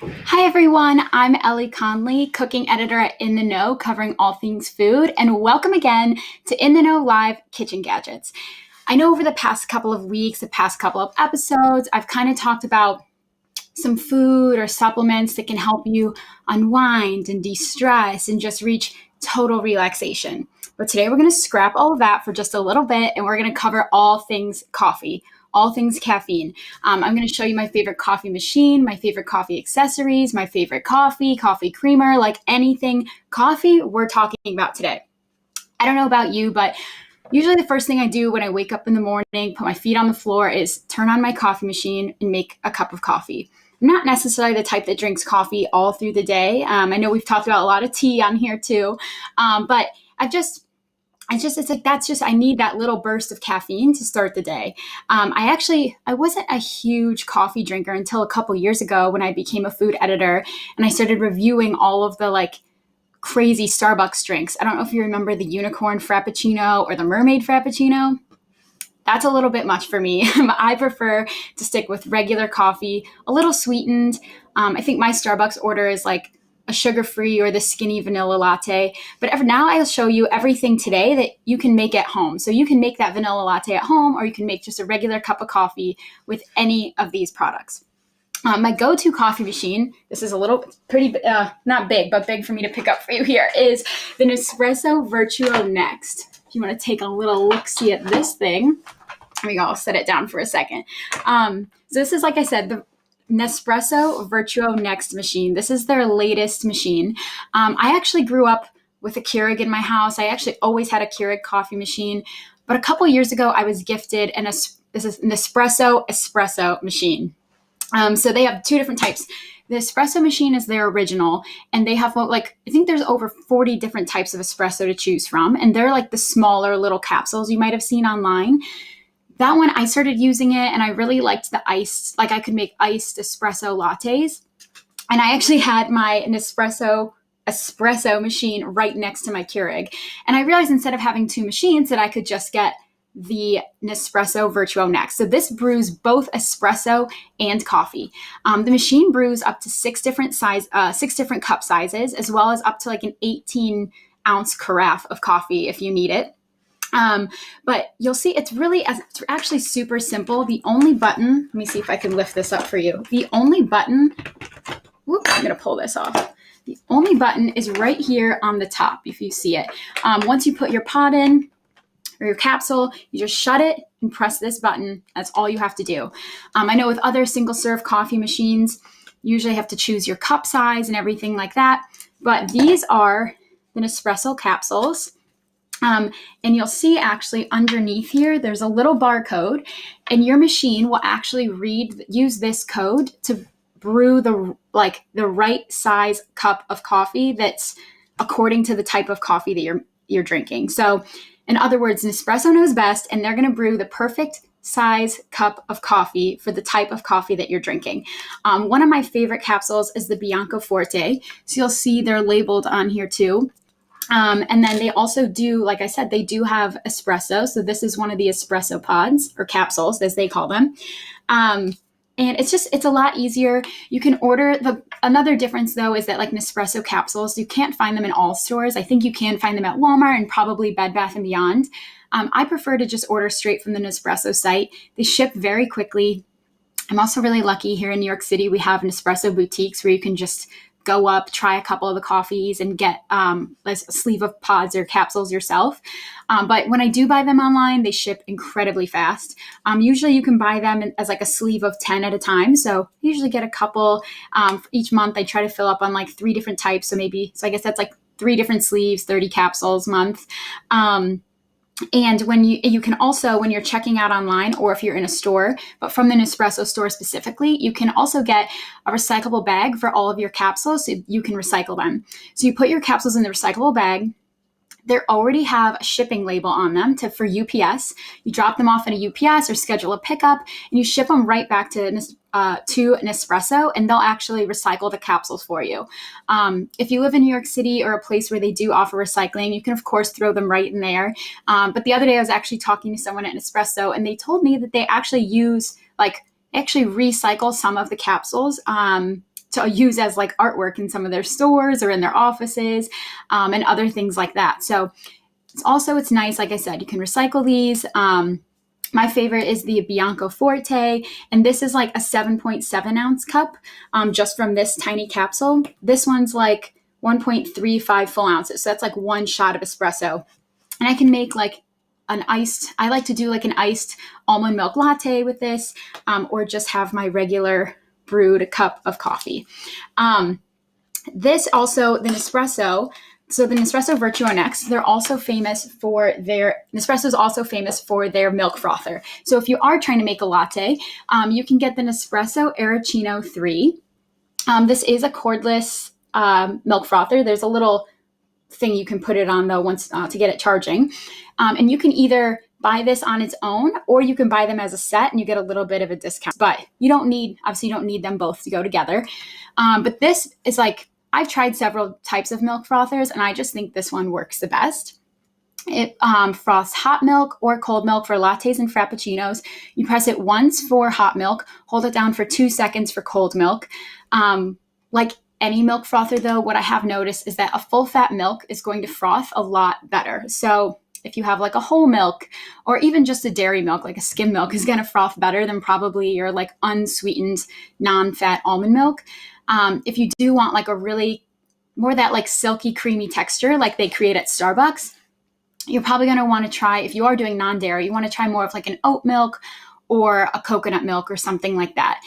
Hi everyone, I'm Ellie Conley, cooking editor at In the Know, covering all things food, and welcome again to In the Know Live Kitchen Gadgets. I know over the past couple of weeks, the past couple of episodes, I've kind of talked about some food or supplements that can help you unwind and de-stress and just reach total relaxation. But today we're going to scrap all of that for just a little bit and we're going to cover all things coffee, all things caffeine. I'm going to show you my favorite coffee machine, my favorite coffee accessories, my favorite coffee creamer, like anything coffee we're talking about today. I don't know about you, but usually the first thing I do when I wake up in the morning, put my feet on the floor, is turn on my coffee machine and make a cup of coffee. I'm not necessarily the type that drinks coffee all through the day. I know we've talked about a lot of tea on here too, but I need that little burst of caffeine to start the day. I wasn't a huge coffee drinker until a couple years ago when I became a food editor and I started reviewing all of the crazy Starbucks drinks. I don't know if you remember the unicorn frappuccino or the mermaid frappuccino. That's a little bit much for me. I prefer to stick with regular coffee, a little sweetened. I think my Starbucks order is like a sugar-free or the skinny vanilla latte. But now I'll show you everything today that you can make at home. So you can make that vanilla latte at home, or you can make just a regular cup of coffee with any of these products. My go-to coffee machine, this is a little pretty, not big, but big for me to pick up for you here, is the Nespresso Vertuo Next. If you want to take a little look-see at this thing, here we go, I'll set it down for a second. So this is, like I said, the Nespresso Vertuo Next machine. This is their latest machine. I actually grew up with a Keurig in my house. I actually always had a Keurig coffee machine. But a couple years ago, I was gifted an Nespresso espresso machine. So they have two different types. The espresso machine is their original, and they have I think there's over 40 different types of espresso to choose from, and they're like the smaller little capsules you might have seen online. That one, I started using it, and I really liked the iced, I could make iced espresso lattes, and I actually had my Nespresso espresso machine right next to my Keurig, and I realized instead of having two machines that I could just get the Nespresso Vertuo Next. So this brews both espresso and coffee. The machine brews up to six different cup sizes, as well as up to like an 18-ounce carafe of coffee if you need it. But you'll see it's actually super simple. The only button, let me see if I can lift this up for you. The only button, I'm going to pull this off. The only button is right here on the top, if you see it. Once you put your pod in, or your capsule, you just shut it and press this button. That's all you have to do. I know with other single-serve coffee machines, you usually have to choose your cup size and everything like that. But these are the Nespresso capsules. And you'll see actually underneath here, there's a little barcode, and your machine will actually use this code to brew the right size cup of coffee that's according to the type of coffee that you're drinking. So in other words, Nespresso knows best, and they're going to brew the perfect size cup of coffee for the type of coffee that you're drinking. One of my favorite capsules is the Bianco Forte. So you'll see they're labeled on here too. And then they also do, like I said, they do have espresso. So this is one of the espresso pods or capsules, as they call them. And it's a lot easier. You can order another difference though is that like Nespresso capsules, you can't find them in all stores. I think you can find them at Walmart and probably Bed Bath & Beyond. I prefer to just order straight from the Nespresso site. They ship very quickly. I'm also really lucky here in New York City. We have Nespresso boutiques where you can just go up, try a couple of the coffees, and get a sleeve of pods or capsules yourself. But when I do buy them online, they ship incredibly fast. Usually you can buy them as like a sleeve of 10 at a time. So I usually get a couple for each month. I try to fill up on like 3 different types. So I guess that's like 3 different sleeves, 30 capsules a month. And when you can also, when you're checking out online or if you're in a store, but from the Nespresso store specifically, you can also get a recyclable bag for all of your capsules so you can recycle them. So you put your capsules in the recyclable bag. They already have a shipping label on them for UPS. You drop them off at a UPS or schedule a pickup, and you ship them right back to Nespresso, and they'll actually recycle the capsules for you. If you live in New York City or a place where they do offer recycling, you can, of course, throw them right in there. But the other day I was actually talking to someone at Nespresso, and they told me that they actually recycle some of the capsules to use as like artwork in some of their stores or in their offices, and other things like that. So it's nice. Like I said, you can recycle these. My favorite is the Bianco Forte, and this is like a 7.7 ounce cup, just from this tiny capsule. This one's like 1.35 full ounces. So that's like one shot of espresso. And I can make like I like to do like an iced almond milk latte with this, or just have my regular brewed cup of coffee. This also, the Nespresso. So the Nespresso Vertuo Next, they're also famous for Nespresso is also famous for their milk frother. So if you are trying to make a latte, you can get the Nespresso Aerocino 3. This is a cordless milk frother. There's a little thing you can put it on though once to get it charging. And you can either buy this on its own, or you can buy them as a set and you get a little bit of a discount. But you don't need them both to go together. But this is like, I've tried several types of milk frothers, and I just think this one works the best. It froths hot milk or cold milk for lattes and frappuccinos. You press it once for hot milk, hold it down for 2 seconds for cold milk. Like any milk frother, though, what I have noticed is that a full fat milk is going to froth a lot better. So if you have like a whole milk, or even just a dairy milk, like a skim milk, is going to froth better than probably your like unsweetened non-fat almond milk. If you do want like a really more that like silky creamy texture like they create at Starbucks, you're probably going to want to try, if you are doing non-dairy, you want to try more of like an oat milk or a coconut milk or something like that.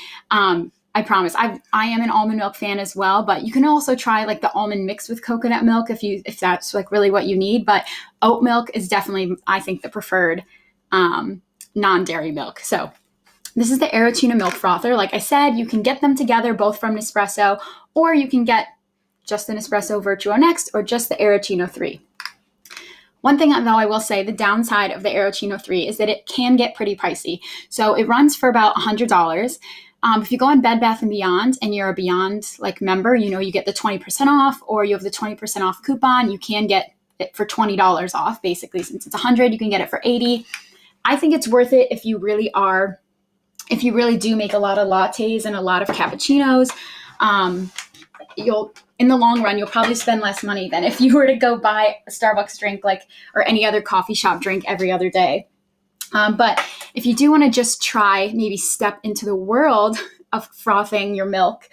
I promise I am an almond milk fan as well, but you can also try like the almond mixed with coconut milk if that's like really what you need. But oat milk is definitely, I think, the preferred non-dairy milk. So this is the Aerocino milk frother. Like I said, you can get them together both from Nespresso, or you can get just the Nespresso Vertuo Next or just the Aerocino 3. One thing, though, I will say, the downside of the Aerocino 3 is that it can get pretty pricey. So it runs for about $100. If you go on Bed Bath & Beyond and you're a Beyond like member, you get the 20% off, or you have the 20% off coupon. You can get it for $20 off, basically. Since it's $100, you can get it for $80. I think it's worth it if you really do make a lot of lattes and a lot of cappuccinos. In the long run, you'll probably spend less money than if you were to go buy a Starbucks drink or any other coffee shop drink every other day. But if you do want to just try, maybe step into the world of frothing your milk,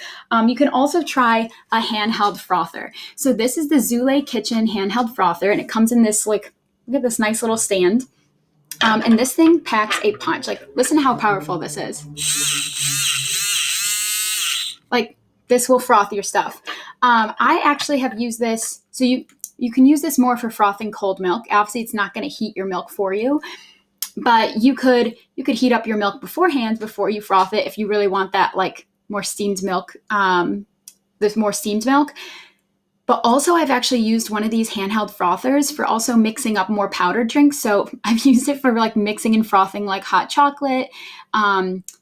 you can also try a handheld frother. So this is the Zule Kitchen handheld frother, and it comes in this look at this nice little stand. And this thing packs a punch. Like, listen to how powerful this is. Like, this will froth your stuff. I actually have used this. So you can use this more for frothing cold milk. Obviously, it's not going to heat your milk for you, but you could heat up your milk beforehand before you froth it if you really want that like more steamed milk. There's more steamed milk. But also, I've actually used one of these handheld frothers for also mixing up more powdered drinks. So I've used it for like mixing and frothing like hot chocolate,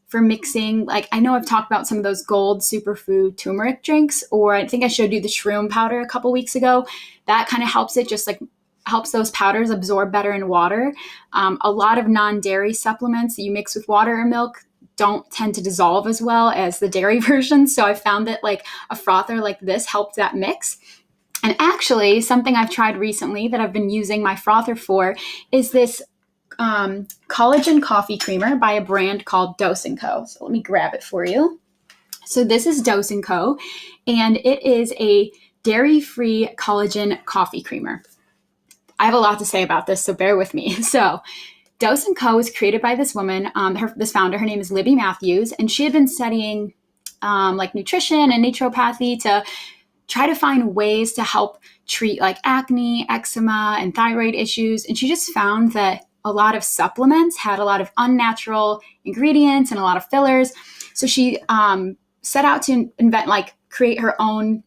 for mixing, like I know I've talked about some of those gold superfood turmeric drinks, or I think I showed you the shroom powder a couple weeks ago. That kind of helps it, just like helps those powders absorb better in water. A lot of non-dairy supplements that you mix with water or milk don't tend to dissolve as well as the dairy version. So I found that like a frother like this helped that mix. And actually, something I've tried recently that I've been using my frother for is this collagen coffee creamer by a brand called Dose & Co. So let me grab it for you. So this is Dose & Co. and it is a dairy-free collagen coffee creamer. I have a lot to say about this, so bear with me. So Dose & Co. was created by this woman, this founder. Her name is Libby Matthews, and she had been studying like nutrition and naturopathy to try to find ways to help treat like acne, eczema, and thyroid issues. And she just found that a lot of supplements had a lot of unnatural ingredients and a lot of fillers. So she set out to create her own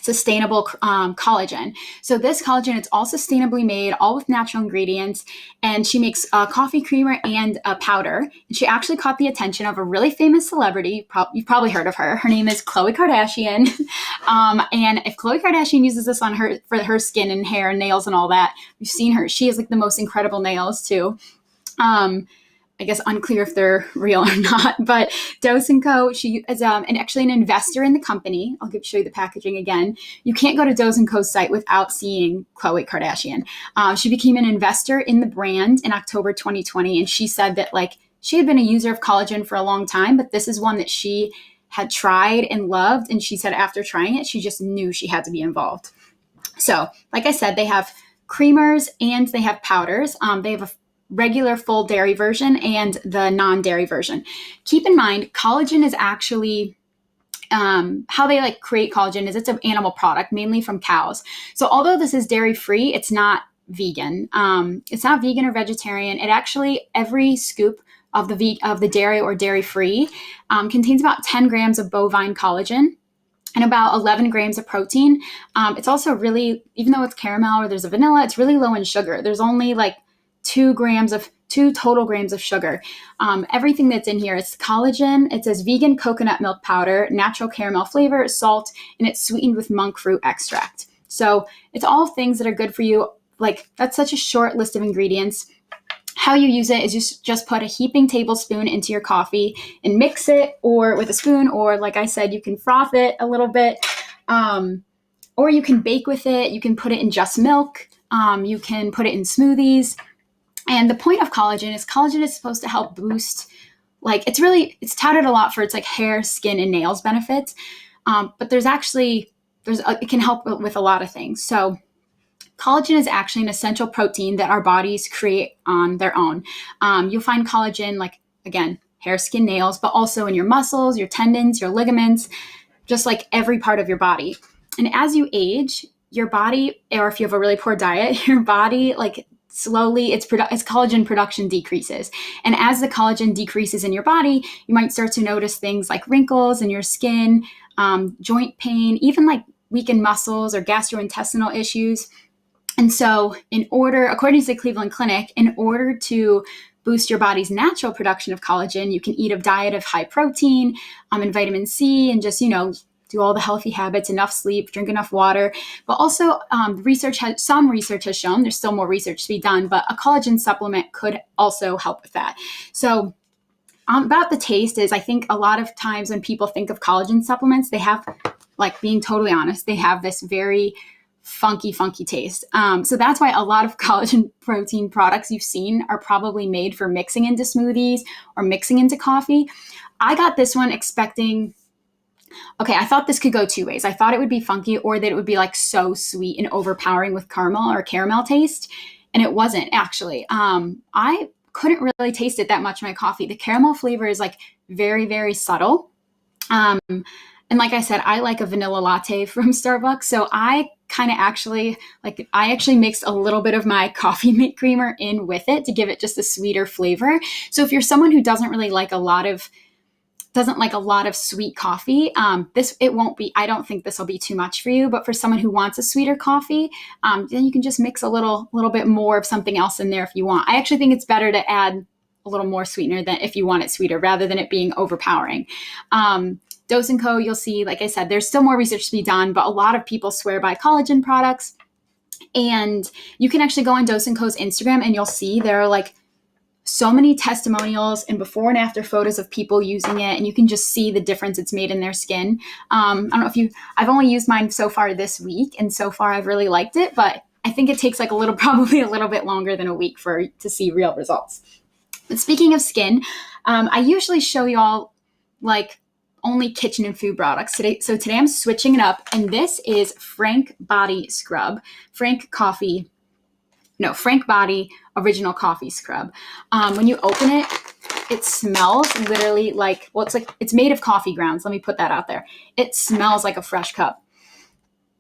sustainable collagen. So this collagen, it's all sustainably made, all with natural ingredients, and she makes a coffee creamer and a powder. And she actually caught the attention of a really famous celebrity. You've probably heard of her. Her name is Khloe Kardashian. And if Khloe Kardashian uses this on her for her skin and hair and nails and all that, we've seen her. She has like the most incredible nails too. I guess unclear if they're real or not, but Dose & Co., she is actually an investor in the company. I'll show you the packaging again. You can't go to Dose & Co.'s site without seeing Khloe Kardashian. She became an investor in the brand in October 2020, and she said that like she had been a user of collagen for a long time, but this is one that she had tried and loved. And she said after trying it, she just knew she had to be involved. So like I said, they have creamers and they have powders. They have a regular full dairy version and the non-dairy version. Keep in mind, collagen is actually how they like create collagen is it's an animal product, mainly from cows. So although this is dairy free, it's not vegan. It's not vegan or vegetarian. It actually, every scoop of the dairy or dairy free contains about 10 grams of bovine collagen and about 11 grams of protein. It's also really, even though it's caramel or there's a vanilla, it's really low in sugar. There's only like 2 total grams of sugar. Everything that's in here is collagen. It says vegan coconut milk powder, natural caramel flavor, salt, and it's sweetened with monk fruit extract. So it's all things that are good for you. Like that's such a short list of ingredients. How you use it is just put a heaping tablespoon into your coffee and mix it, or with a spoon, or like I said, you can froth it a little bit, or you can bake with it. You can put it in just milk. You can put it in smoothies. And the point of collagen is supposed to help boost, like it's touted a lot for its like hair, skin, and nails benefits. But it can help with a lot of things. So collagen is actually an essential protein that our bodies create on their own. You'll find collagen, like, again, hair, skin, nails, but also in your muscles, your tendons, your ligaments, just like every part of your body. And as you age, your body, or if you have a really poor diet, your body, like slowly, its collagen production decreases. And as the collagen decreases in your body, you might start to notice things like wrinkles in your skin, joint pain, even like weakened muscles or gastrointestinal issues. And so according to the Cleveland Clinic, in order to boost your body's natural production of collagen, you can eat a diet of high protein and vitamin C and just, do all the healthy habits, enough sleep, drink enough water. But also some research has shown, there's still more research to be done, but a collagen supplement could also help with that. So about the taste is, I think a lot of times when people think of collagen supplements, they have, like being totally honest, they have this very funky taste. So that's why a lot of collagen protein products you've seen are probably made for mixing into smoothies or mixing into coffee. I got this one expecting, I thought this could go two ways. I thought it would be funky or that it would be like so sweet and overpowering with caramel taste. And it wasn't actually. I couldn't really taste it that much in my coffee. The caramel flavor is like very, very subtle. And like I said, I like a vanilla latte from Starbucks. So I actually mixed a little bit of my coffee creamer in with it to give it just a sweeter flavor. So if you're someone who doesn't like a lot of sweet coffee, I don't think this will be too much for you. But for someone who wants a sweeter coffee, then you can just mix a little bit more of something else in there if you want. I actually think it's better to add a little more sweetener than if you want it sweeter, rather than it being overpowering. Dose & Co., you'll see, like I said, there's still more research to be done, but a lot of people swear by collagen products. And you can actually go on Dose & Co.'s Instagram and you'll see there are like so many testimonials and before and after photos of people using it. And you can just see the difference it's made in their skin. I don't know I've only used mine so far this week, and so far I've really liked it, but I think it takes probably a little bit longer than a week to see real results. But speaking of skin, I usually show y'all like only kitchen and food products today. So today I'm switching it up, and this is Frank Body Scrub. Frank Body Original Coffee Scrub. When you open it, it smells literally like, it's made of coffee grounds. Let me put that out there. It smells like a fresh cup.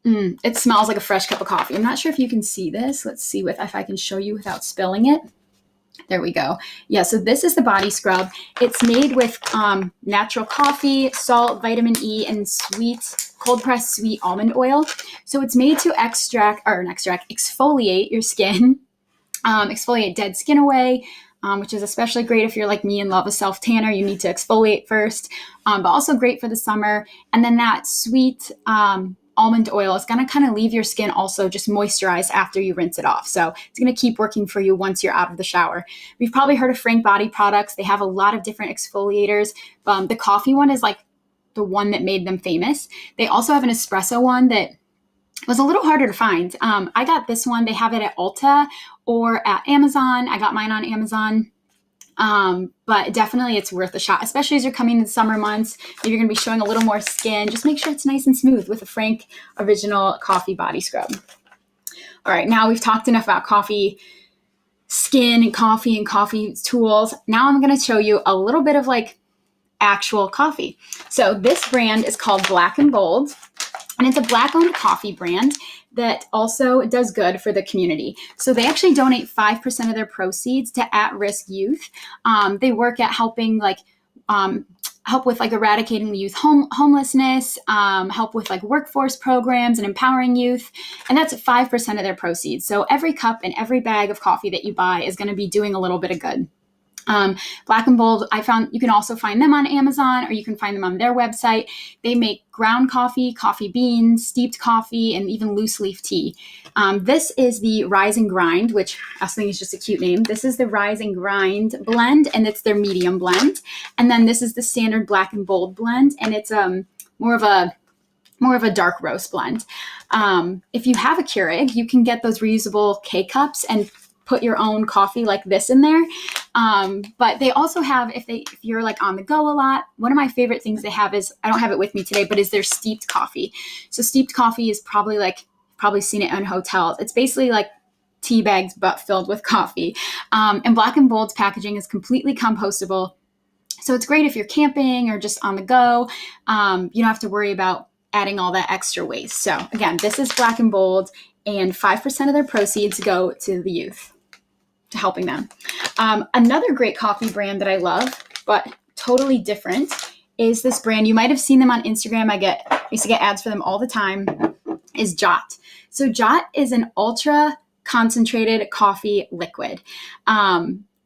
It smells like a fresh cup of coffee. I'm not sure if you can see this. Let's see if I can show you without spilling it. There we go. Yeah, so this is the body scrub. It's made with natural coffee, salt, vitamin E, and cold-pressed sweet almond oil. So it's made to exfoliate your skin, exfoliate dead skin away, which is especially great if you're like me and love a self-tanner. You need to exfoliate first, but also great for the summer. And then that sweet almond oil is going to kind of leave your skin also just moisturized after you rinse it off. So it's going to keep working for you once you're out of the shower. We've probably heard of Frank Body Products. They have a lot of different exfoliators. The coffee one is like the one that made them famous. They also have an espresso one that was a little harder to find. I got this one. They have it at Ulta or at Amazon. I got mine on Amazon. But definitely it's worth a shot, especially as you're coming in the summer months. Maybe you're going to be showing a little more skin. Just make sure it's nice and smooth with a Frank Original Coffee Body Scrub. All right, now we've talked enough about coffee skin and coffee tools. Now I'm going to show you a little bit of like actual coffee. So this brand is called Black and Bold, and it's a Black-owned coffee brand that also does good for the community. So they actually donate 5% of their proceeds to at-risk youth. They work at helping help with like eradicating the youth homelessness, help with like workforce programs and empowering youth. And that's 5% of their proceeds. So every cup and every bag of coffee that you buy is going to be doing a little bit of good. Black and Bold, I found you can also find them on Amazon, or you can find them on their website. They make ground coffee, coffee beans, steeped coffee, and even loose leaf tea. This is the Rise and Grind, which I think is just a cute name. This is the Rise and Grind blend, and it's their medium blend. And then this is the standard Black and Bold blend, and it's more of a dark roast blend. If you have a Keurig, you can get those reusable K-cups and put your own coffee like this in there. But they also have, if you're like on the go a lot, one of my favorite things they have is, I don't have it with me today, but is their steeped coffee. So steeped coffee is probably seen it in hotels. It's basically like tea bags, but filled with coffee. And Black and Bold's packaging is completely compostable. So it's great if you're camping or just on the go. You don't have to worry about adding all that extra waste. So again, this is Black and Bold, and 5% of their proceeds go to the youth, to helping them. Another great coffee brand that I love, but totally different, is this brand. You might have seen them on Instagram. I used to get ads for them all the time, is Jot. So Jot is an ultra concentrated coffee liquid.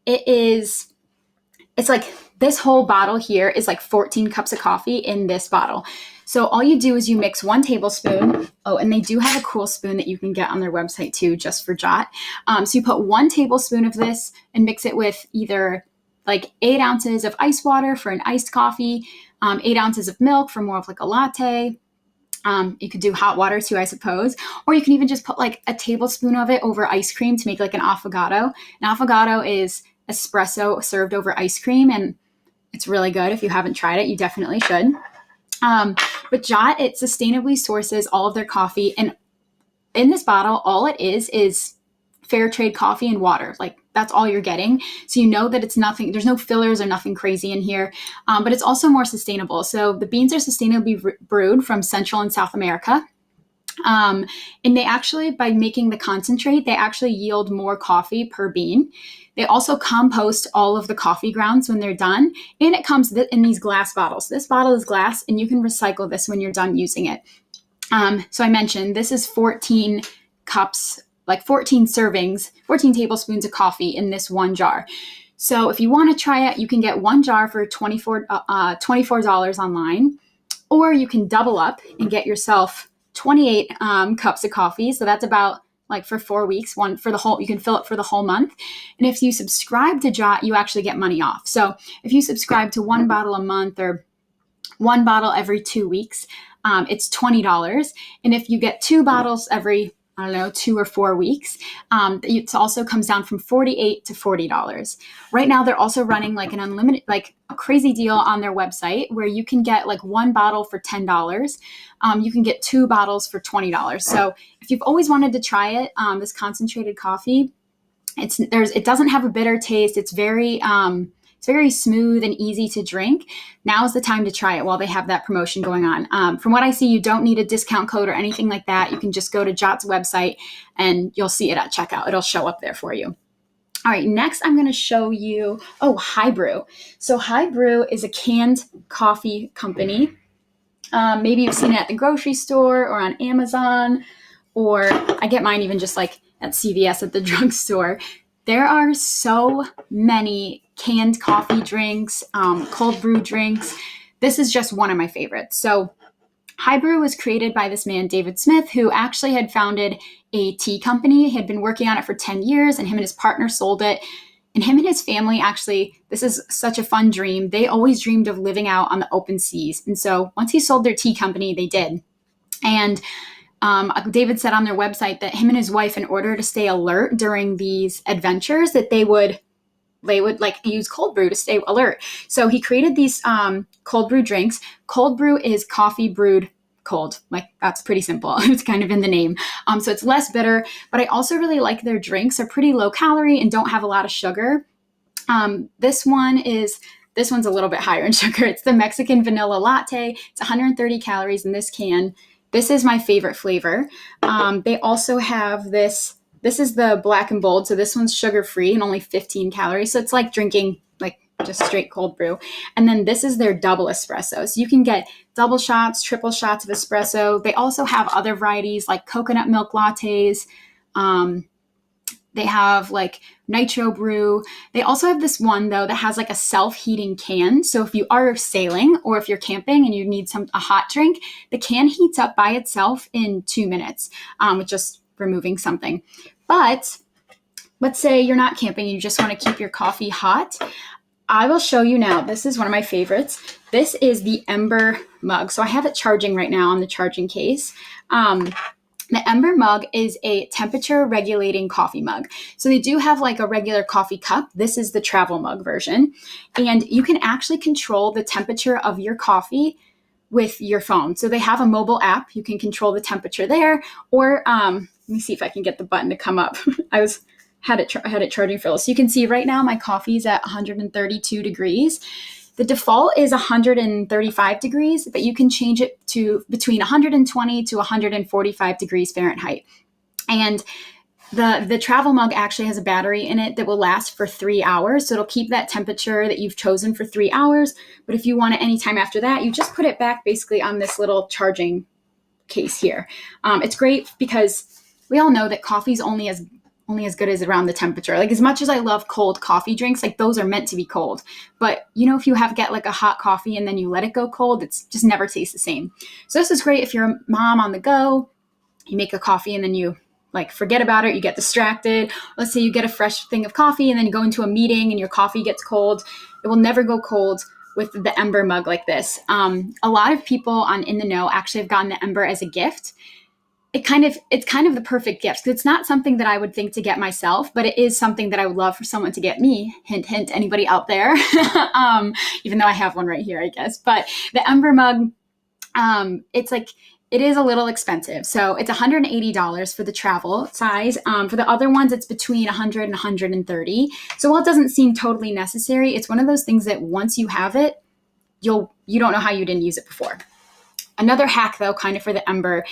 It's like this whole bottle here is like 14 cups of coffee in this bottle. So all you do is you mix 1 tablespoon. Oh, and they do have a cool spoon that you can get on their website too, just for Jot. So you put 1 tablespoon of this and mix it with either like 8 ounces of ice water for an iced coffee, 8 ounces of milk for more of like a latte. You could do hot water too, I suppose. Or you can even just put like a tablespoon of it over ice cream to make like an affogato. An affogato is espresso served over ice cream, and it's really good. If you haven't tried it, you definitely should. But Jot, it sustainably sources all of their coffee. And in this bottle, all it is fair trade coffee and water. Like that's all you're getting. So you know that it's nothing, there's no fillers or nothing crazy in here. But it's also more sustainable. So the beans are sustainably brewed from Central and South America. And they actually, by making the concentrate, they actually yield more coffee per bean. They also compost all of the coffee grounds when they're done, and it comes in these glass bottles. This bottle is glass, and you can recycle this when you're done using it. So I mentioned this is 14 cups, like 14 servings, 14 tablespoons of coffee in this one jar. So if you want to try it, you can get one jar for $24 online, or you can double up and get yourself 28 cups of coffee. So that's about like for 4 weeks, one for the whole, you can fill it for the whole month. And if you subscribe to Jot, you actually get money off. So if you subscribe to 1 bottle a month or 1 bottle every 2 weeks, it's $20. And if you get 2 bottles every, 2 or 4 weeks, it also comes down from $48 to $40. Right now, they're also running like an unlimited, like a crazy deal on their website where you can get like 1 bottle for $10. You can get 2 bottles for $20. So if you've always wanted to try it, this concentrated coffee, it doesn't have a bitter taste. It's very smooth and easy to drink. Now is the time to try it while they have that promotion going on. From what I see, you don't need a discount code or anything like that. You can just go to Jot's website and you'll see it at checkout. It'll show up there for you. All right, next I'm going to show you, High Brew. So High Brew is a canned coffee company. Maybe you've seen it at the grocery store or on Amazon, or I get mine even just like at CVS at the drugstore. There are so many canned coffee drinks, cold brew drinks. This is just one of my favorites. So High Brew was created by this man, David Smith, who actually had founded a tea company. He had been working on it for 10 years, and him and his partner sold it. And him and his family actually, this is such a fun dream. They always dreamed of living out on the open seas. And so once he sold their tea company, they did. And David said on their website that him and his wife, in order to stay alert during these adventures, that they would like use cold brew to stay alert. So he created these cold brew drinks. Cold brew is coffee brewed cold. Like, that's pretty simple. It's kind of in the name. So it's less bitter, but I also really like their drinks. They're pretty low calorie and don't have a lot of sugar. This one's a little bit higher in sugar. It's the Mexican vanilla latte. It's 130 calories in this can. This is my favorite flavor. They also have this is the black and bold. So this one's sugar-free and only 15 calories. So it's like drinking like just straight cold brew. And then this is their double espresso. So you can get double shots, triple shots of espresso. They also have other varieties like coconut milk lattes. They have like nitro brew. They also have this one though that has like a self-heating can. So if you are sailing or if you're camping and you need a hot drink, the can heats up by itself in 2 minutes with just removing something. But let's say you're not camping and you just want to keep your coffee hot. I will show you now. This is one of my favorites. This is the Ember mug. So I have it charging right now on the charging case. The Ember mug is a temperature regulating coffee mug. So they do have like a regular coffee cup. This is the travel mug version. And you can actually control the temperature of your coffee with your phone. So they have a mobile app. You can control the temperature there. Or let me see if I can get the button to come up. I had it charging for a little. So you can see right now my coffee's at 132 degrees. The default is 135 degrees, but you can change it to between 120 to 145 degrees Fahrenheit. And the travel mug actually has a battery in it that will last for 3 hours. So it'll keep that temperature that you've chosen for 3 hours. But if you want it anytime after that, you just put it back basically on this little charging case here. It's great because we all know that coffee's only as good as around the temperature. Like, as much as I love cold coffee drinks, like those are meant to be cold. But you know, if you get like a hot coffee and then you let it go cold, it's just never tastes the same. So this is great if you're a mom on the go, you make a coffee and then you like forget about it, you get distracted. Let's say you get a fresh thing of coffee and then you go into a meeting and your coffee gets cold. It will never go cold with the Ember mug like this. A lot of people on In the Know actually have gotten the Ember as a gift. It's kind of the perfect gift. It's not something that I would think to get myself, but it is something that I would love for someone to get me. Hint, hint, anybody out there? Even though I have one right here, I guess. But the Ember mug, it is a little expensive. So it's $180 for the travel size. For the other ones, it's between $100 and $130. So while it doesn't seem totally necessary, it's one of those things that once you have it, you don't know how you didn't use it before. Another hack though, kind of for the Ember,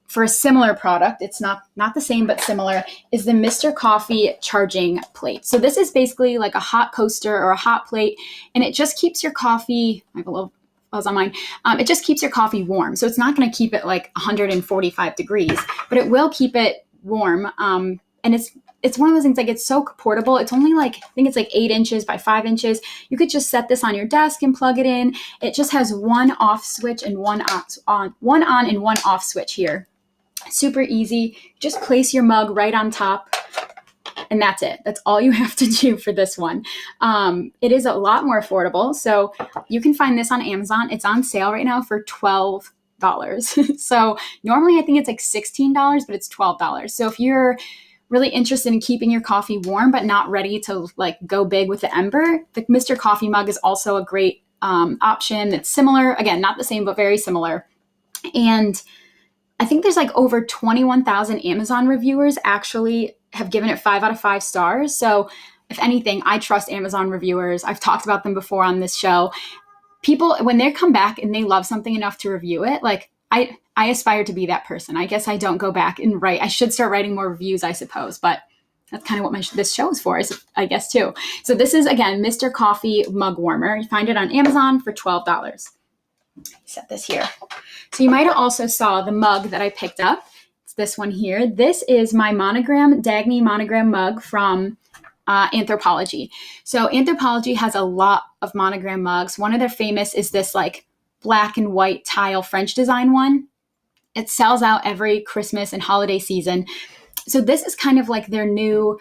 for a similar product, it's not the same, but similar, is the Mr. Coffee charging plate. So this is basically like a hot coaster or a hot plate, and it just keeps your coffee, I have a little fuzz on mine, it just keeps your coffee warm. So it's not gonna keep it like 145 degrees, but it will keep it warm. And it's one of those things, like it's so portable. It's only like, I think it's like 8 inches by 5 inches. You could just set this on your desk and plug it in. It just has one off switch and one on and one off switch here. Super easy. Just place your mug right on top and that's it. That's all you have to do for this one. It is a lot more affordable. So you can find this on Amazon. It's on sale right now for $12. So normally I think it's like $16, but it's $12. So if you're really interested in keeping your coffee warm, but not ready to like go big with the Ember, the Mr. Coffee mug is also a great option. It's similar. Again, not the same, but very similar. And I think there's like over 21,000 Amazon reviewers actually have given it 5 out of 5 stars. So if anything, I trust Amazon reviewers. I've talked about them before on this show. People, when they come back and they love something enough to review it, like I aspire to be that person. I guess I don't go back and write. I should start writing more reviews, I suppose, but that's kind of what this show is for, I guess, too. So this is, again, Mr. Coffee mug warmer. You find it on Amazon for $12. Set this here. So you might have also saw the mug that I picked up. It's this one here. This is my Dagny monogram mug from Anthropologie. So Anthropologie has a lot of monogram mugs. One of their famous is this like black and white tile French design one. It sells out every Christmas and holiday season. So this is kind of like their new,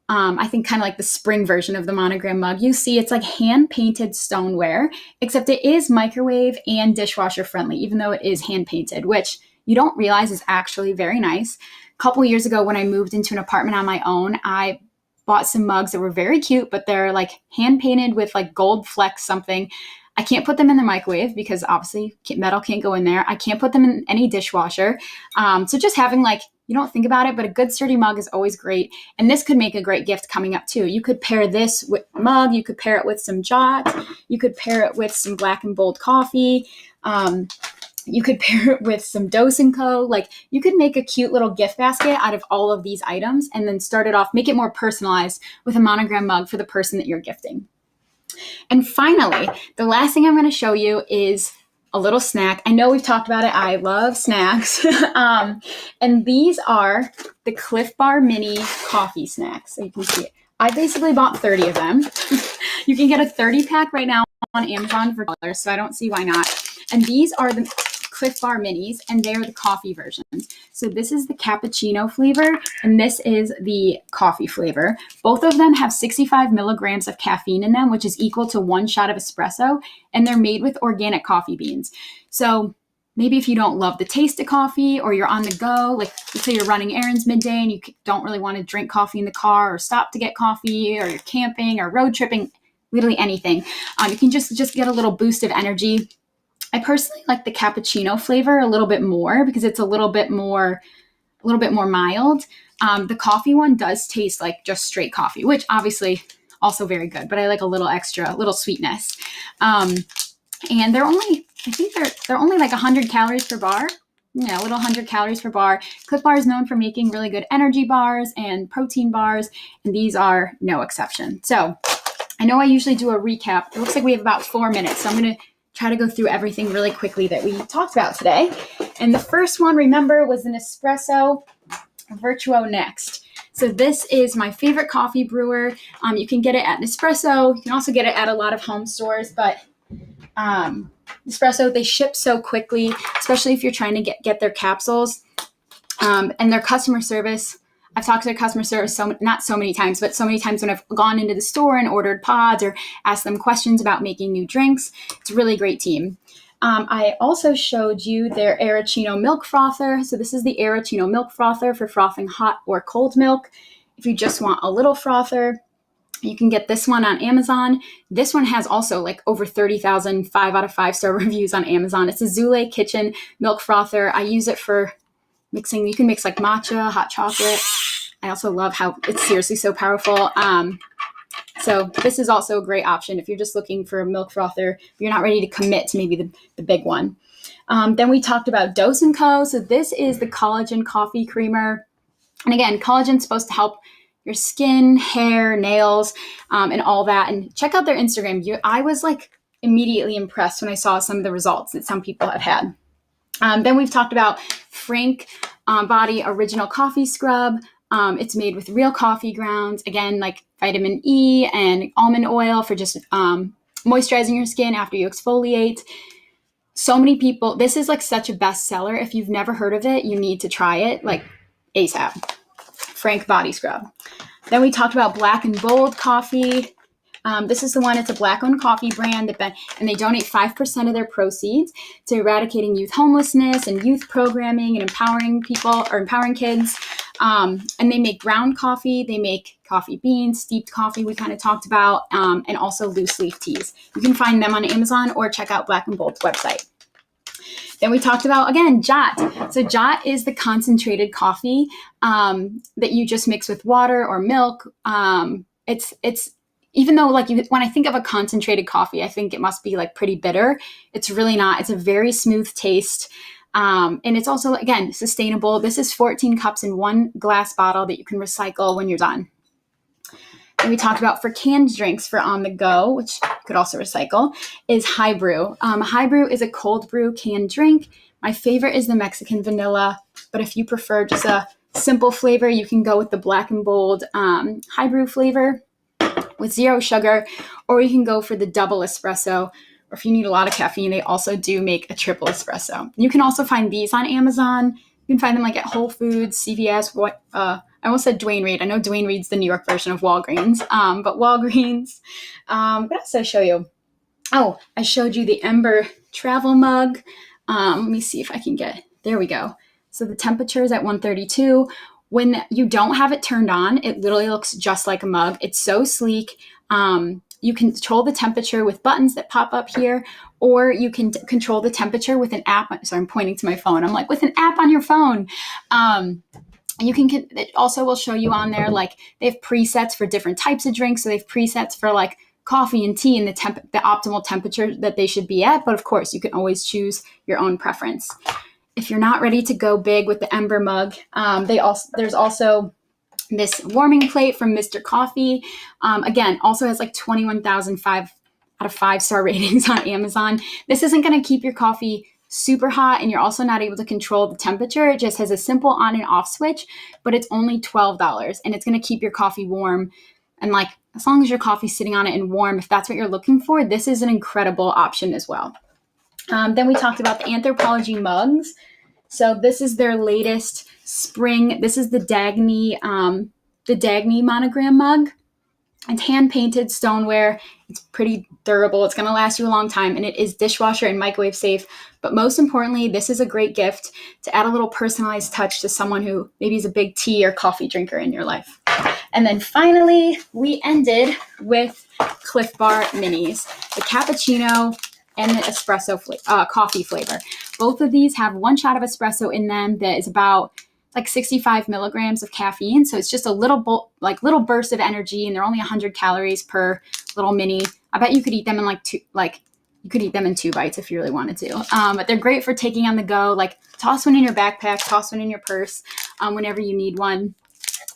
I think kind of like the spring version of the Monogram mug. You see it's like hand painted stoneware, except it is microwave and dishwasher friendly, even though it is hand painted, which you don't realize is actually very nice. A couple years ago when I moved into an apartment on my own, I bought some mugs that were very cute, but they're like hand painted with like gold flecks something. I can't put them in the microwave because obviously metal can't go in there. I can't put them in any dishwasher. So just having like, you don't think about it, but a good sturdy mug is always great. And this could make a great gift coming up too. You could pair this with a mug. You could pair it with some Jot. You could pair it with some Black and Bold coffee. You could pair it with some Dose & Co. Like you could make a cute little gift basket out of all of these items and then start it off, make it more personalized with a Monogram mug for the person that you're gifting. And finally, the last thing I'm going to show you is a little snack. I know we've talked about it. I love snacks. And these are the Cliff Bar Mini coffee snacks. So you can see it. I basically bought 30 of them. You can get a 30 pack right now on Amazon for $1, so I don't see why not. And these are the Cliff Bar Minis, and they're the coffee versions. So this is the cappuccino flavor, and this is the coffee flavor. Both of them have 65 milligrams of caffeine in them, which is equal to 1 shot of espresso, and they're made with organic coffee beans. So maybe if you don't love the taste of coffee or you're on the go, like let's say you're running errands midday and you don't really want to drink coffee in the car or stop to get coffee, or you're camping or road tripping, literally anything, you can just get a little boost of energy. I personally like the cappuccino flavor a little bit more because it's a little bit more mild. The coffee one does taste like just straight coffee, which obviously also very good, but I like a little extra, little sweetness. And they're only, I think they're only like 100 calories per bar. Yeah, a little 100 calories per bar. Cliff Bar is known for making really good energy bars and protein bars, and these are no exception. So I know I usually do a recap. It looks like we have about 4 minutes, so I'm going to try to go through everything really quickly that we talked about today. And the first one, remember, was an Espresso Vertuo Next. So this is my favorite coffee brewer. You can get it at Nespresso. You can also get it at a lot of home stores, but Nespresso, they ship so quickly, especially if you're trying to get their capsules. And their customer service, I've talked to their customer service not so many times, but so many times when I've gone into the store and ordered pods or asked them questions about making new drinks. It's a really great team. I also showed you their Aerocino milk frother. So this is the Aerocino milk frother for frothing hot or cold milk. If you just want a little frother, you can get this one on Amazon. This one has also like over 30,000 5 out of 5 star reviews on Amazon. It's a Zule Kitchen milk frother. I use it for mixing. You can mix like matcha, hot chocolate. I also love how it's seriously so powerful. So this is also a great option if you're just looking for a milk frother, if you're not ready to commit to maybe the big one. Then we talked about Dose & Co. So this is the collagen coffee creamer. And again, collagen is supposed to help your skin, hair, nails, and all that. And check out their Instagram. I was like immediately impressed when I saw some of the results that some people have had. Then we've talked about Frank Body Original Coffee Scrub. It's made with real coffee grounds, again, like vitamin E and almond oil for just moisturizing your skin after you exfoliate. So many people, this is like such a bestseller. If you've never heard of it, you need to try it like ASAP. Frank Body Scrub. Then we talked about Black and Bold coffee. This is the one, it's a Black-owned coffee brand, and they donate 5% of their proceeds to eradicating youth homelessness and youth programming and empowering people or empowering kids. And they make ground coffee, they make coffee beans, steeped coffee we kind of talked about, and also loose leaf teas. You can find them on Amazon or check out Black and Bold's website. Then we talked about, again, Jot. So Jot is the concentrated coffee that you just mix with water or milk. It's even though when I think of a concentrated coffee, I think it must be like pretty bitter. It's really not. It's a very smooth taste. And it's also, again, sustainable. This is 14 cups in one glass bottle that you can recycle when you're done. And we talked about for canned drinks for on the go, which you could also recycle, is High Brew. High Brew is a cold brew canned drink. My favorite is the Mexican vanilla, but if you prefer just a simple flavor, you can go with the Black and Bold High Brew flavor with 0 sugar, or you can go for the double espresso or if you need a lot of caffeine, they also do make a triple espresso. You can also find these on Amazon. You can find them like at Whole Foods, CVS. I almost said Duane Reade. I know Duane Reade's the New York version of Walgreens, but Walgreens. What else did I show you? Oh, I showed you the Ember travel mug. Let me see if I can there we go. So the temperature is at 132. When you don't have it turned on, it literally looks just like a mug. It's so sleek. You can control the temperature with buttons that pop up here, or you can control the temperature with an app. So I'm pointing to my phone. I'm like, with an app on your phone. It also will show you on there, like they have presets for different types of drinks. So they have presets for like coffee and tea and the optimal temperature that they should be at. But of course, you can always choose your own preference. If you're not ready to go big with the Ember mug, there's also this warming plate from Mr. Coffee. Again, also has like 21,005 out of 5-star ratings on Amazon. This isn't going to keep your coffee super hot, and you're also not able to control the temperature. It just has a simple on and off switch, but it's only $12, and it's going to keep your coffee warm. And like, as long as your coffee's sitting on it and warm, if that's what you're looking for, this is an incredible option as well. Then we talked about the Anthropologie mugs. So this is their latest spring. This is the Dagny monogram mug. It's hand-painted stoneware. It's pretty durable. It's going to last you a long time, and it is dishwasher and microwave safe. But most importantly, this is a great gift to add a little personalized touch to someone who maybe is a big tea or coffee drinker in your life. And then finally, we ended with Cliff Bar Minis, the cappuccino and the espresso coffee flavor. Both of these have 1 shot of espresso in them that is about like 65 milligrams of caffeine. So it's just a little burst of energy, and they're only 100 calories per little mini. I bet you could eat them in you could eat them in 2 bites if you really wanted to. But they're great for taking on the go. Like, toss one in your backpack, toss one in your purse whenever you need one.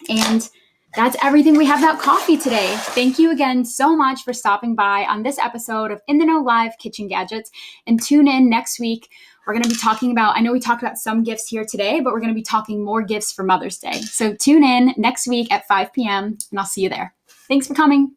And that's everything we have about coffee today. Thank you again so much for stopping by on this episode of In the Know Live Kitchen Gadgets. And tune in next week. We're going to be talking about, I know we talked about some gifts here today, but we're going to be talking more gifts for Mother's Day. So tune in next week at 5 p.m. and I'll see you there. Thanks for coming.